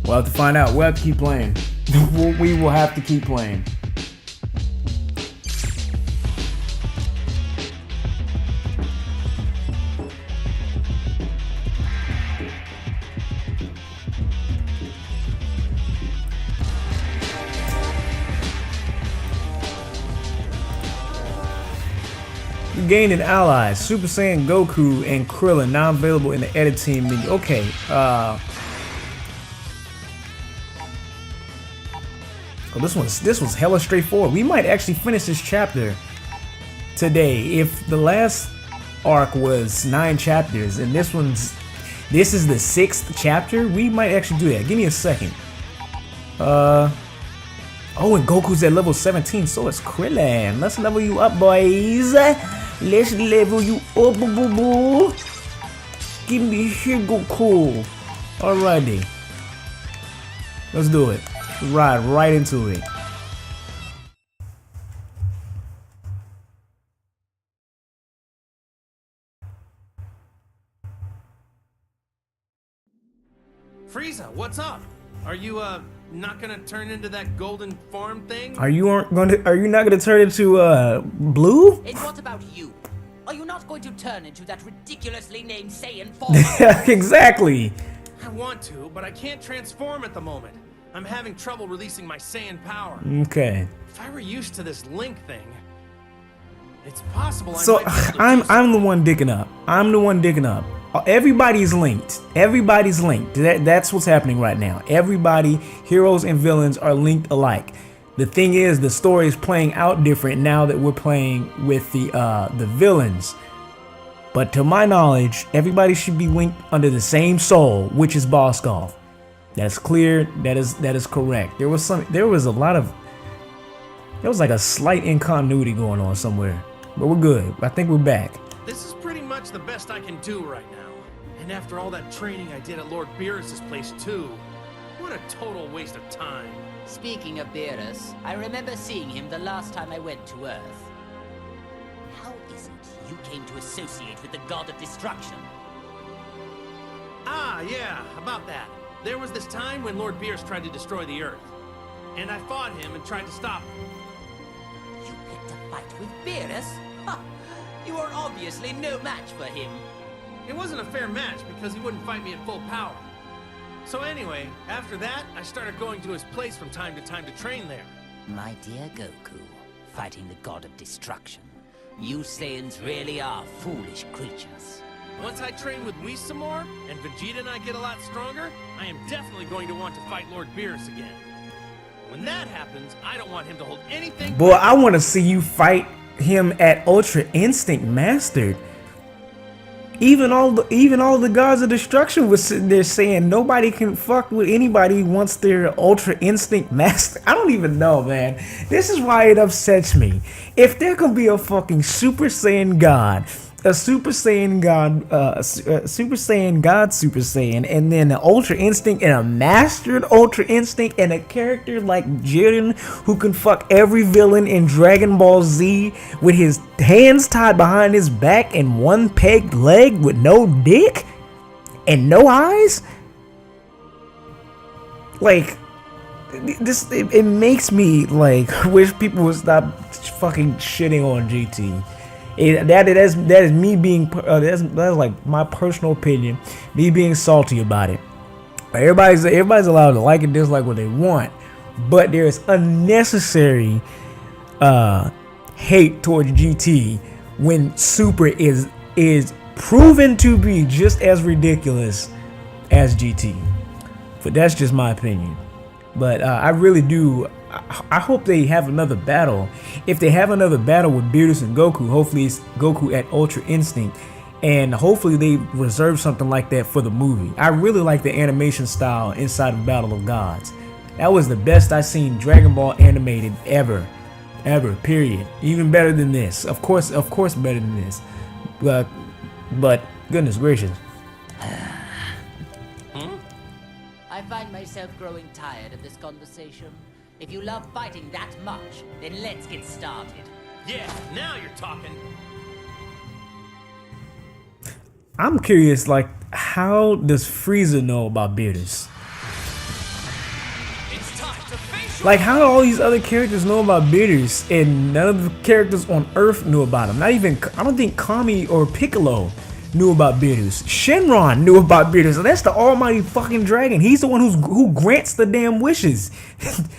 We'll have to find out. We'll have to keep playing. We will have to keep playing. You gained an ally, Super Saiyan Goku and Krillin, now available in the edit team menu. Okay, oh, this was hella straightforward. We might actually finish this chapter today. If the last arc was 9 chapters and this is the 6th chapter, we might actually do that. Give me a second. Oh, and Goku's at level 17, so is Krillin. Let's level you up, boys. Let's level you up, boo boo. Give me here, Goku. Alrighty. Let's do it. Ride right into it. Frieza, what's up? Are you not gonna turn into that golden farm thing? Are you not gonna turn into blue? And what about you? Are you not going to turn into that ridiculously named Saiyan form? Exactly. I want to, but I can't transform at the moment. I'm having trouble releasing my Saiyan power. Okay. If I were used to this link thing, it's possible So I'm the one dicking up. I'm the one dicking up. Everybody's linked. Everybody's linked. That's what's happening right now. Everybody, heroes and villains, are linked alike. The thing is, the story is playing out different now that we're playing with the villains. But to my knowledge, everybody should be linked under the same soul, which is Boskov. That's clear. That is correct. There was like a slight incontinuity going on somewhere, but we're good. I think we're back. This is pretty much the best I can do right now. And after all that training I did at Lord Beerus' place too, what a total waste of time. Speaking of Beerus, I remember seeing him the last time I went to Earth. How is it you came to associate with the god of destruction? Ah, yeah, about that. There was this time when Lord Beerus tried to destroy the Earth. And I fought him and tried to stop him. You picked a fight with Beerus? Ha! You are obviously no match for him. It wasn't a fair match because he wouldn't fight me at full power. So anyway, after that, I started going to his place from time to train there. My dear Goku, fighting the god of destruction. You Saiyans really are foolish creatures. Once I train with Whis some more, and Vegeta and I get a lot stronger, I am definitely going to want to fight Lord Beerus again. When that happens, I don't want him to hold anything. Boy, I want to see you fight him at Ultra Instinct Mastered. Even all the gods of destruction was sitting there saying nobody can fuck with anybody once they're Ultra Instinct Master. I don't even know, man. This is why it upsets me. If there could be a fucking Super Saiyan God, a Super Saiyan God, Super Saiyan God, Super Saiyan, and then an Ultra Instinct and a Mastered Ultra Instinct and a character like Jiren who can fuck every villain in Dragon Ball Z with his hands tied behind his back and one pegged leg with no dick and no eyes. Like, this, it makes me like wish people would stop fucking shitting on GT. That is me being that's like my personal opinion, me being salty about it. Everybody's allowed to like and dislike what they want, but there's unnecessary hate towards GT when Super is proven to be just as ridiculous as GT. But that's just my opinion. But I really do. I hope they have another battle. If they have another battle with Beerus and Goku, hopefully it's Goku at Ultra Instinct, and hopefully they reserve something like that for the movie. I really like the animation style inside of Battle of Gods. That was the best I've seen Dragon Ball animated ever, period. Even better than this. Of course better than this. But goodness gracious. I find myself growing tired of this conversation. If you love fighting that much, then let's get started. Yeah, now you're talking. I'm curious, like, how does Frieza know about Beerus? Like, how do all these other characters know about Beerus and none of the characters on Earth knew about him? Not even, I don't think Kami or Piccolo knew about Beerus. Shenron knew about Beerus, and that's the almighty fucking dragon. He's the one who grants the damn wishes. The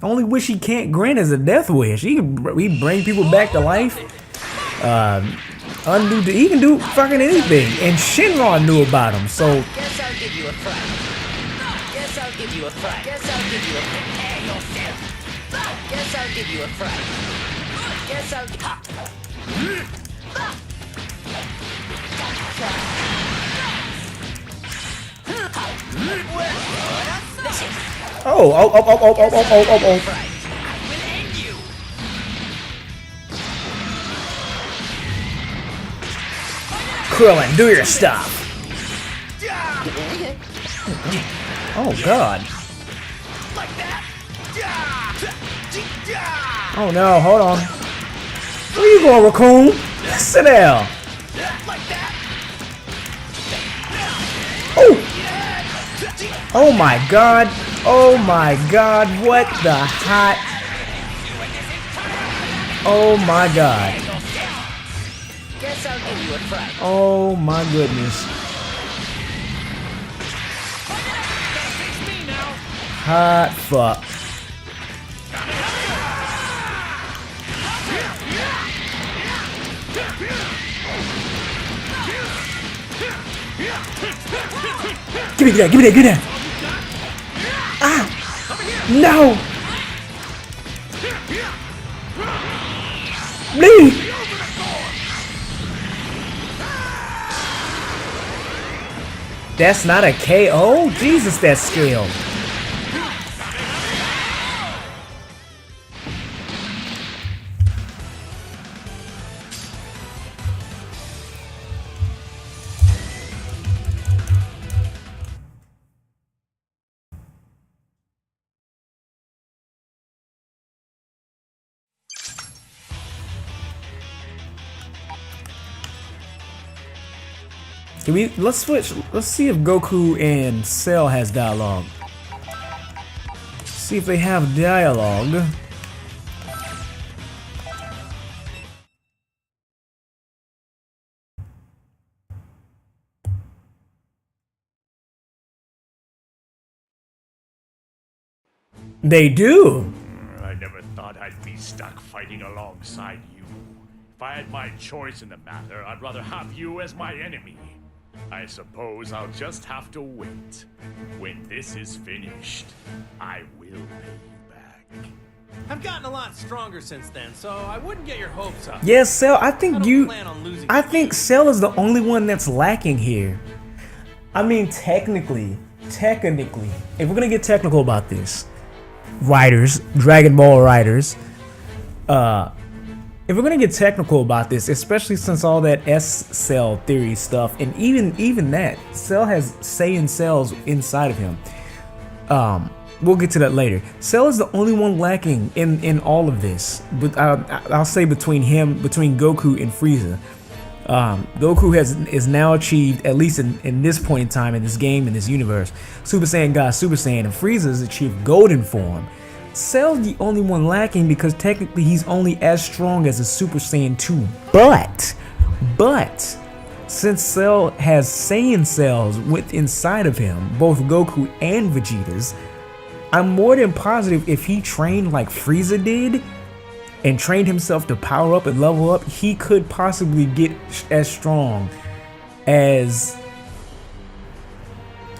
only wish he can't grant is a death wish. He bring people back to life. He can do fucking anything, and Shenron knew about him. So Guess I'll give you a fright. Guess I'll give you a fright. Guess I'll give you a prepare yourself. Guess I'll give you a fright. Guess I'll oh. fright. I will end you. Krillin, do your stuff. Oh god. Oh no, hold on. Where you going, Raccoon? Sit down. Oh! Oh my god. Oh my god. What the hot? Oh my god. Guess I'll give you a fright. Oh my goodness. Hot fuck. Give me that, give me that, give me that. Ah! No! Leave! That's not a KO? Jesus, that's scaled. Let's switch. Let's see if Goku and Cell has dialogue. See if they have dialogue. They do. I never thought I'd be stuck fighting alongside you. If I had my choice in the matter, I'd rather have you as my enemy. I suppose I'll just have to wait. When this is finished, I will pay you back. I've gotten a lot stronger since then, so I wouldn't get your hopes up. Yes, Cell. I I think don't plan on losing. I think Cell is the only one that's lacking here. I mean, technically, if we're gonna get technical about this, writers, Dragon Ball writers, if we're gonna get technical about this, especially since all that S-Cell theory stuff, and even that, Cell has Saiyan cells inside of him. We'll get to that later. Cell is the only one lacking in all of this. But I'll say between Goku and Frieza. Goku is now achieved, at least in this point in time in this game, in this universe, Super Saiyan God, Super Saiyan, and Frieza has achieved Golden form. Cell's the only one lacking because technically he's only as strong as a Super Saiyan 2. But since Cell has Saiyan cells inside of him, both Goku and Vegeta's, I'm more than positive if he trained like Frieza did and trained himself to power up and level up, he could possibly get as strong as,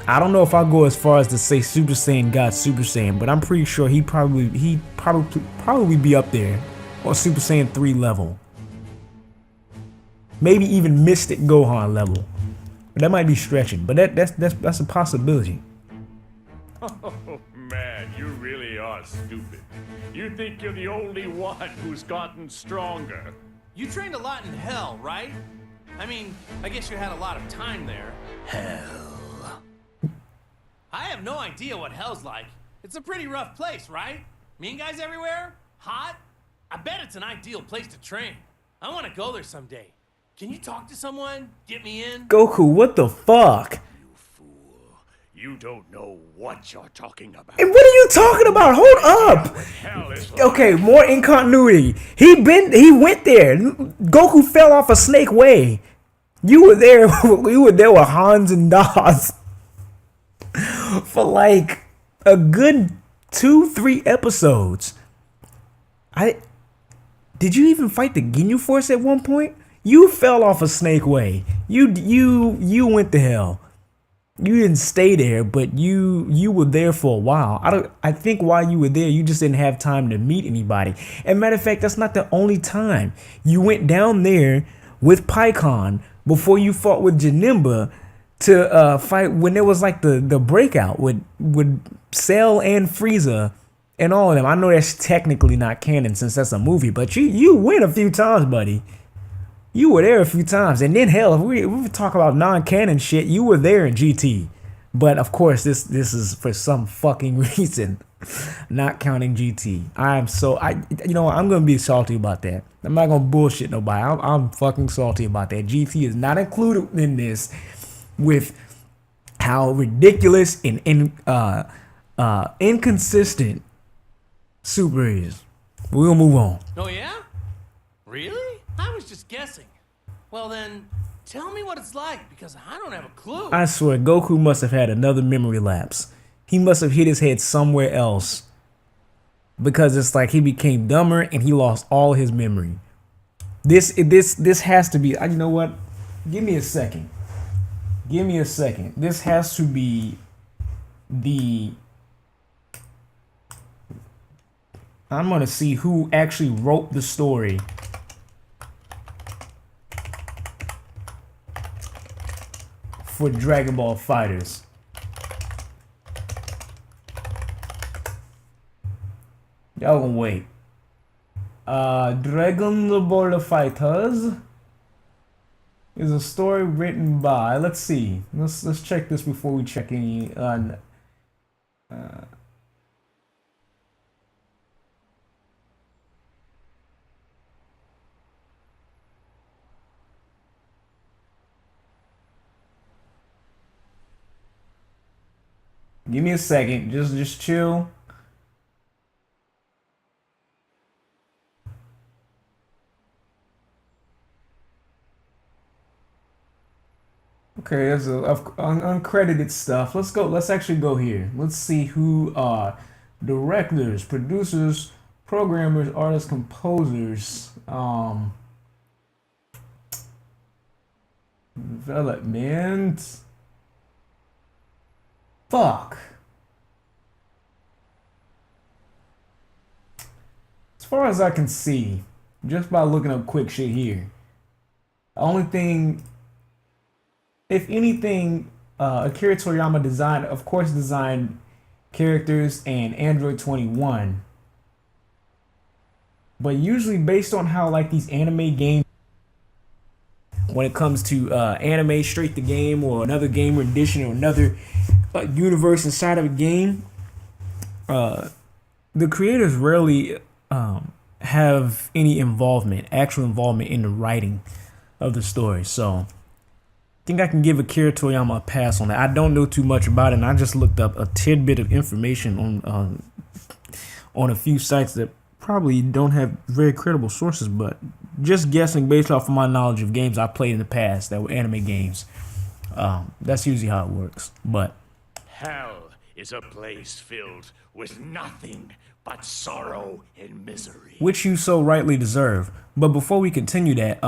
I don't know if I'll go as far as to say Super Saiyan God, Super Saiyan, but I'm pretty sure he'd probably be up there on Super Saiyan 3 level. Maybe even Mystic Gohan level. But that might be stretching, but that's a possibility. Oh man, you really are stupid. You think you're the only one who's gotten stronger. You trained a lot in Hell, right? I mean, I guess you had a lot of time there. Hell. I have no idea what Hell's like. It's a pretty rough place, right? Mean guys everywhere? Hot? I bet it's an ideal place to train. I want to go there someday. Can you talk to someone? Get me in? Goku, what the fuck? You fool. You don't know what you're talking about. And what are you talking about? Hold up. Hell is Okay, more in continuity. He went there. Goku fell off a snake way. You were there. You were there with Hans and Dawes for like a good 2-3 episodes. Did you even fight the Ginyu Force at one point? You fell off a snake way. You went to hell. You didn't stay there, but you were there for a while. I think while you were there, you just didn't have time to meet anybody. And matter of fact, that's not the only time. You went down there with Pycon before you fought with Janemba to fight when there was like the breakout with Cell and Frieza and all of them. I know that's technically not canon since that's a movie, but you went a few times, buddy. You were there a few times, and then hell, if we talk about non-canon shit, you were there in GT. But of course, this is for some fucking reason, not counting GT. I'm gonna be salty about that. I'm not gonna bullshit nobody. I'm fucking salty about that. GT is not included in this with how ridiculous and inconsistent Super is. We're gonna move on. Oh yeah? Really? I was just guessing. Well then, tell me what it's like, because I don't have a clue. I swear, Goku must have had another memory lapse. He must have hit his head somewhere else. Because it's like he became dumber and he lost all his memory. This has to be, you know what? Give me a second. Give me a second. This has to be I'm gonna see who actually wrote the story for Dragon Ball FighterZ. Y'all gonna wait. Dragon Ball FighterZ is a story written by. Let's see. Let's check this before we check any. Give me a second. Just chill. Okay, there's uncredited stuff. Let's go. Let's actually go here. Let's see who are directors, producers, programmers, artists, composers, development. Fuck. As far as I can see, just by looking up quick shit here, the only thing, if anything, Akira Toriyama designed characters and Android 21. But usually based on how like these anime games, when it comes to anime straight to game or another game rendition or another universe inside of a game, the creators rarely have any actual involvement in the writing of the story. So I think I can give Akira Toriyama a pass on that. I don't know too much about it, and I just looked up a tidbit of information on a few sites that probably don't have very credible sources, but just guessing based off of my knowledge of games I played in the past that were anime games. That's usually how it works. But hell is a place filled with nothing but sorrow and misery, which you so rightly deserve. But before we continue that,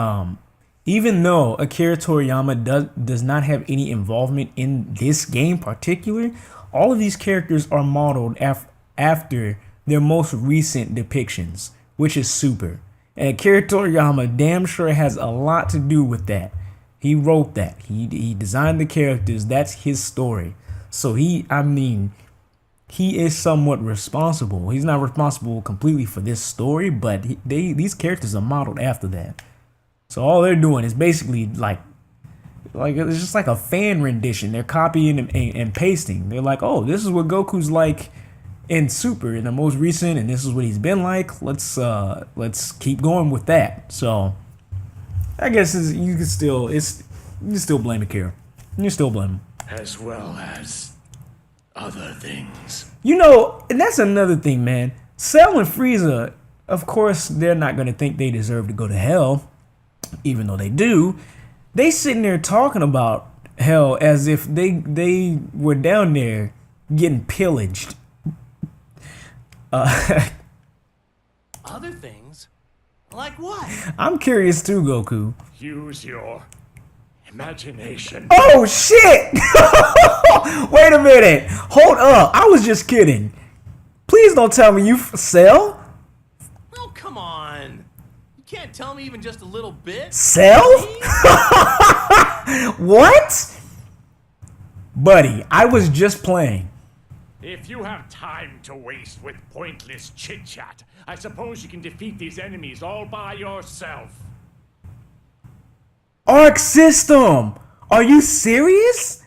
even though Akira Toriyama does not have any involvement in this game particular, all of these characters are modeled after their most recent depictions, which is Super. And Akira Toriyama damn sure has a lot to do with that. He wrote that. He designed the characters. That's his story. So he is somewhat responsible. He's not responsible completely for this story, but these characters are modeled after that. So all they're doing is basically like it's just like a fan rendition. They're copying and pasting. They're like, oh, this is what Goku's like in Super in the most recent, and this is what he's been like. Let's keep going with that. So I guess you can still blame Akira. You still blame him. as well as Other things. You know, and that's another thing, man. Cell and Frieza, of course, they're not going to think they deserve to go to hell, even though they do. They sitting there talking about hell as if they were down there getting pillaged. Other things? Like what? I'm curious too, Goku. Use your imagination. Oh shit! Wait a minute. Hold up. I was just kidding. Please don't tell me you Cell? Oh, come on. You can't tell me even just a little bit? Cell? What? Buddy, I was just playing. If you have time to waste with pointless chit-chat, I suppose you can defeat these enemies all by yourself. Arc System! Are you serious?